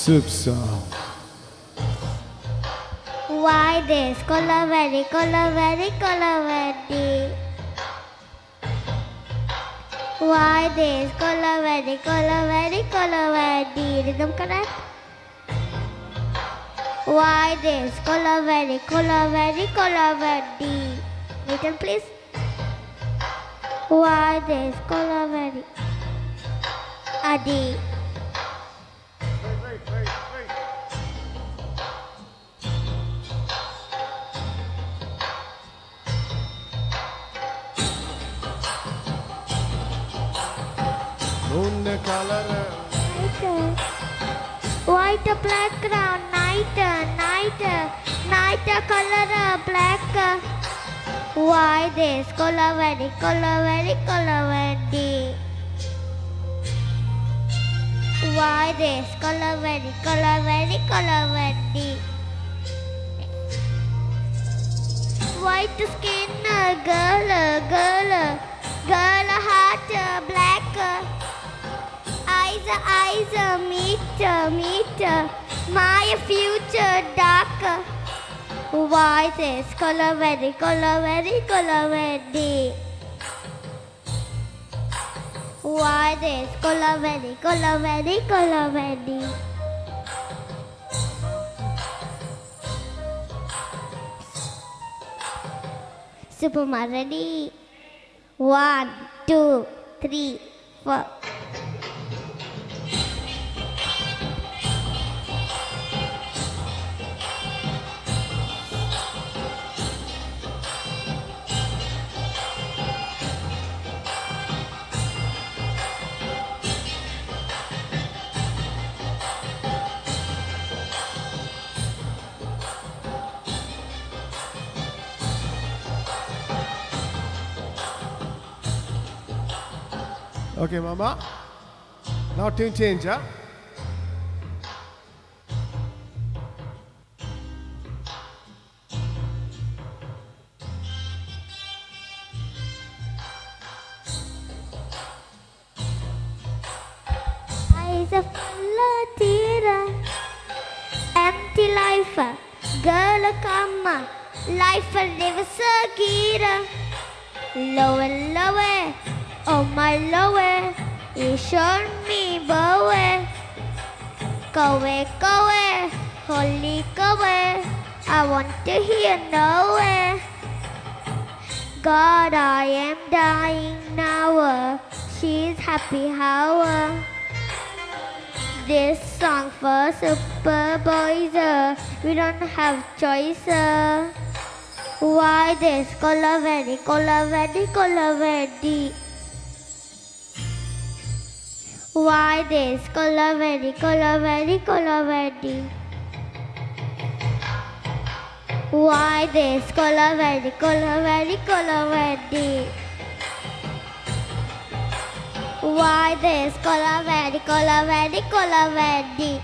Soup song. Why this Kolaveri, Kolaveri, Kolaveri? Why this Kolaveri, Kolaveri, Kolaveri? Rhythm correct? Why this Kolaveri, Kolaveri, Kolaveri? Meter please. Why this Kolaveri? Adi. Moon color. White background, night, color black. Why this Kolaveri, Kolaveri, Kolaveri? Why this Kolaveri, Kolaveri, Kolaveri? White skin, girl, heart black. Eyes, meet, my future dark. Why this Kolaveri, Kolaveri, Kolaveri? Why this Kolaveri, Kolaveri, Kolaveri? Superman ready? 1, 2, 3, 4. Okay, Mama. Now tune change, huh? Eyes full of tears, empty life, girl come, life lives a gear. Lower, oh my lower, you showed me bow. Go away, holy go away, I want to hear no way. God, I am dying now, she's happy how. This song for super boys, we don't have choice. Why this Kolaveri, Kolaveri, Kolaveri? Why this Kolaveri, Kolaveri, Kolaveri? Why this Kolaveri, Kolaveri, Kolaveri? Why this Kolaveri, Kolaveri, Kolaveri?